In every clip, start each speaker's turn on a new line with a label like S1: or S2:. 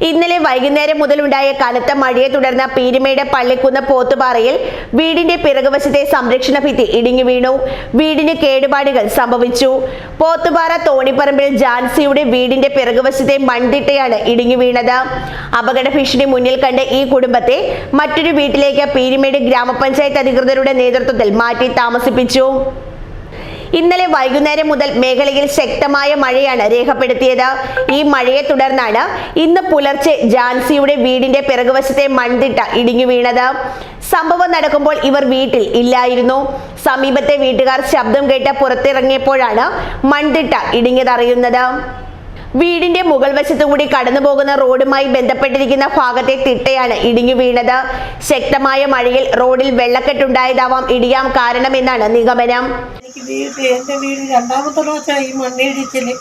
S1: ഇന്നലെ വൈകുന്നേരം മുതലുണ്ടായ കനത്ത മഴയെ തുടർന്ന് പീരുമേട് പള്ളിക്കുന്ന് പോത്തുപാറയിൽ വീടിന്റെ പിറകുവശത്തെ സംരക്ഷണ ഭിത്തി ഇടിഞ്ഞു വീണു. വീടിന് കേടുപാടുകൾ സംഭവിച്ചു. പോത്തുപാറ തോണിപ്പറമ്പിൽ ജാൻസിയുടെ വീടിന്റെ പിറകുവശത്തെ മൺതിട്ടയാണ് ഇടിഞ്ഞു വീണത്. അപകട ഭീഷണി മുന്നിൽ കണ്ട് ഈ കുടുംബത്തെ മറ്റൊരു വീട്ടിലേക്ക് പീരുമേട് ഗ്രാമപഞ്ചായത്ത് അധികൃതരുടെ നേതൃത്വത്തിൽ മാറ്റി താമസിപ്പിച്ചു. ഇന്നലെ വൈകുന്നേരം മുതൽ മേഖലയിൽ ശക്തമായ മഴയാണ് രേഖപ്പെടുത്തിയത്. ഈ മഴയെ തുടർന്നാണ് ഇന്ന് പുലർച്ചെ ജാൻസിയുടെ വീടിന്റെ പിറകുവശത്തെ മൺതിട്ട ഇടിഞ്ഞു വീണത്. സംഭവം നടക്കുമ്പോൾ ഇവർ വീട്ടിൽ ഇല്ലായിരുന്നു. സമീപത്തെ വീട്ടുകാർ ശബ്ദം കേട്ട് പുറത്തിറങ്ങിയപ്പോഴാണ് മൺതിട്ട ഇടിഞ്ഞതറിയുന്നത്. വീടിന്റെ മുകൾ വശത്തുകൂടി കടന്നുപോകുന്ന റോഡുമായി ബന്ധപ്പെട്ടിരിക്കുന്ന ഭാഗത്തെ തിട്ടയാണ് ഇടിഞ്ഞു വീണത്. ശക്തമായ മഴയിൽ റോഡിൽ വെള്ളക്കെട്ടുണ്ടായതാവാം ഇടിയാൻ കാരണമെന്നാണ് നിഗമനം.
S2: എന്റെ വീട് രണ്ടാമത്തെ പ്രാവശ്യം ഈ മണ്ണിടിച്ചില്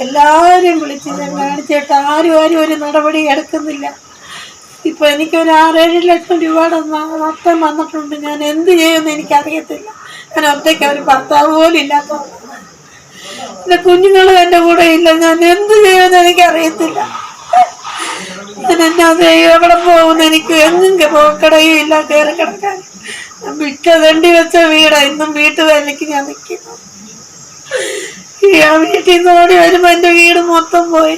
S2: എല്ലാവരും വിളിച്ച് ഞാൻ കാണിച്ചിട്ട് ആരും ഒരു നടപടി എടുക്കുന്നില്ല. ഇപ്പൊ എനിക്കൊരു 6-7 ലക്ഷം രൂപയുടെ നഷ്ടം വന്നിട്ടുണ്ട്. ഞാൻ എന്ത് ചെയ്യുമെന്ന് എനിക്കറിയത്തില്ല. ഞാൻ ഒറ്റയ്ക്ക് ഒരു ഭർത്താവ് പോലും ഇല്ലാത്തതാണ്. എന്റെ കുഞ്ഞുങ്ങളും എന്റെ കൂടെ ഇല്ല. ഞാൻ എന്ത് ചെയ്യുമെന്ന് എനിക്കറിയത്തില്ല. ഞാൻ എന്നാ ചെയ്യും, എവിടെ പോകുന്ന എനിക്ക് എങ്ങും പോക്കടയും ഇല്ല, കയറി കിടക്കാൻ. ഞാൻ വിട്ടതണ്ടി വെച്ച വീടാ. ഇന്നും വീട്ടുവേലയ്ക്ക് ഞാൻ നിൽക്കുന്നു. ആ വീട്ടിൽ നിന്ന് ഓടി വരുമ്പോ എന്റെ വീട് മൊത്തം പോയി.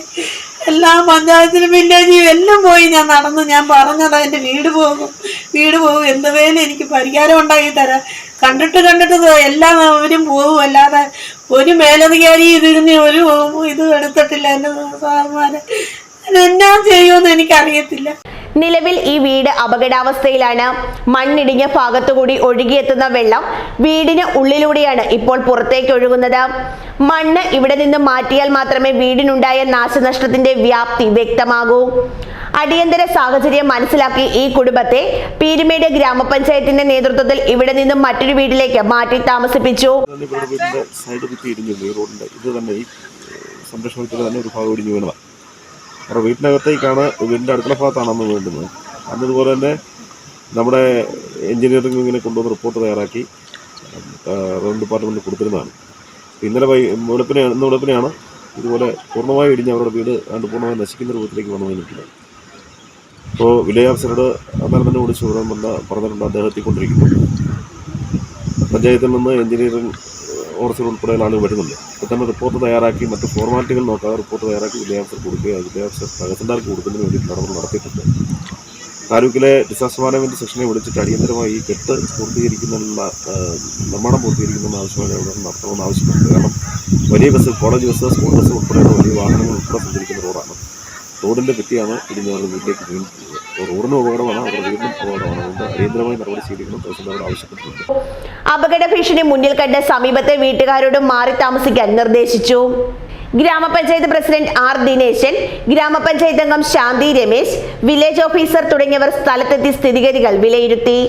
S2: എല്ലാ പഞ്ചായത്തിനും വില്ലേജും എല്ലാം പോയി. ഞാൻ നടന്നു. ഞാൻ പറഞ്ഞതാ എന്റെ വീട് പോകും എന്തുവേലും എനിക്ക് പരിഹാരം ഉണ്ടാക്കി തരാം. കണ്ടിട്ട് എല്ലാവരും പോകും. അല്ലാതെ ഒരു മേലധികാരി ഇതിന് ഒരു ഇത് എടുത്തിട്ടില്ല. എന്റെ സാറന്മാരെ എന്നാ ചെയ്യുമെന്ന് എനിക്കറിയത്തില്ല.
S1: നിലവിൽ ഈ വീട് അപകടാവസ്ഥയിലാണ്. മണ്ണിടിഞ്ഞ ഭാഗത്തുകൂടി ഒഴുകിയെത്തുന്ന വെള്ളം വീടിന് ഉള്ളിലൂടെയാണ് ഇപ്പോൾ പുറത്തേക്ക് ഒഴുകുന്നത്. മണ്ണ് ഇവിടെ നിന്ന് മാറ്റിയാൽ മാത്രമേ വീടിനുണ്ടായ നാശനഷ്ടത്തിന്റെ വ്യാപ്തി വ്യക്തമാകൂ. അടിയന്തര സാഹചര്യം മനസ്സിലാക്കി ഈ കുടുംബത്തെ പീരുമേട് ഗ്രാമപഞ്ചായത്തിന്റെ നേതൃത്വത്തിൽ ഇവിടെ നിന്നും മറ്റൊരു വീട്ടിലേക്ക് മാറ്റി താമസിപ്പിച്ചു.
S3: കാരണം വീട്ടിനകത്തേക്കാണ്, വീടിൻ്റെ അടുക്കള ഭാഗത്താണെന്ന് വേണ്ടുന്നത്. അതുപോലെ തന്നെ നമ്മുടെ എഞ്ചിനീയറിംഗിനെ കൊണ്ടുവന്ന് റിപ്പോർട്ട് തയ്യാറാക്കി റവന്യൂ ഡിപ്പാർട്ട്മെൻറ്റിൽ കൊടുത്തിരുന്നതാണ്. ഇന്നലെ വെളുപ്പിനെയാണ് ഇതുപോലെ പൂർണ്ണമായി ഇടിഞ്ഞ് അവരുടെ വീട് പൂർണ്ണമായി നശിക്കുന്ന രൂപത്തിലേക്ക് വന്നു കഴിഞ്ഞിട്ടുണ്ട്. ഇപ്പോൾ വില്ലേജ് ഓഫീസറോട് അന്നേരം തന്നെ വിളിച്ച് പറഞ്ഞിട്ടുണ്ട് അദ്ദേഹം എത്തിക്കൊണ്ടിരിക്കുന്നു. പഞ്ചായത്തിൽ നിന്ന് എഞ്ചിനീയറിംഗ് ഓഫീസർ ഉൾപ്പെടെയുള്ള ആളുകൾ വരുന്നുണ്ട്. ഇപ്പോൾ തന്നെ റിപ്പോർട്ട് തയ്യാറാക്കി മറ്റ് ഫോർമാലിറ്റികൾ നോക്കാതെ റിപ്പോർട്ട് തയ്യാറാക്കി വില്ലേജ് ഓഫീസർ കൊടുക്കുക, വില്ലേജ് ഓഫീസർ തഹസിൽദാർക്ക് കൊടുക്കുന്നതിന് വേണ്ടി നടപടി നടത്തിയിട്ടുണ്ട്. താലൂക്കിലെ ഡിസാസ്റ്റർ മാനേജ്മെൻറ്റ് സെക്ഷനെ വിളിച്ചിട്ട് അടിയന്തരമായി ഈ കെട്ട് പൂർത്തീകരിക്കുന്നതിനുള്ള നിർമ്മാണം പൂർത്തീകരിക്കുന്നതിന് ആവശ്യമായ നടത്തണമെന്ന് ആവശ്യപ്പെട്ടിട്ടുണ്ട്. കാരണം വലിയ bus, college bus, school bus ഉൾപ്പെടെയുള്ള വലിയ വാഹനങ്ങൾ ഉൾപ്പെടെ സഞ്ചരിക്കുന്ന റോഡാണ്. റോഡിൻ്റെ ഭിത്തിയാണ് ഇടിഞ്ഞ് അവരുടെ വീട്ടിലേക്ക് വീണിട്ടുള്ളത്. റോഡിനും അപകടമാണ്, അവരുടെ വീടിനും അപകടമാണ്. അതുകൊണ്ട് അടിയന്തരമായി നടപടി സ്വീകരിക്കണം തഹസിൽദാരോട് ആവശ്യപ്പെട്ടിട്ടുണ്ട്.
S1: അപകട ഭീഷണി മുന്നിൽ കണ്ട് സമീപത്തെ വീട്ടുകാരോട് മാറി താമസിക്കാൻ നിർദ്ദേശിച്ചു. ഗ്രാമപഞ്ചായത്ത് പ്രസിഡന്റ് ആർ ദിനേശൻ, ഗ്രാമപഞ്ചായത്ത് അംഗം ശാന്തി രമേശ്, വില്ലേജ് ഓഫീസർ തുടങ്ങിയവർ സ്ഥലത്തെത്തി സ്ഥിതിഗതികൾ വിലയിരുത്തി.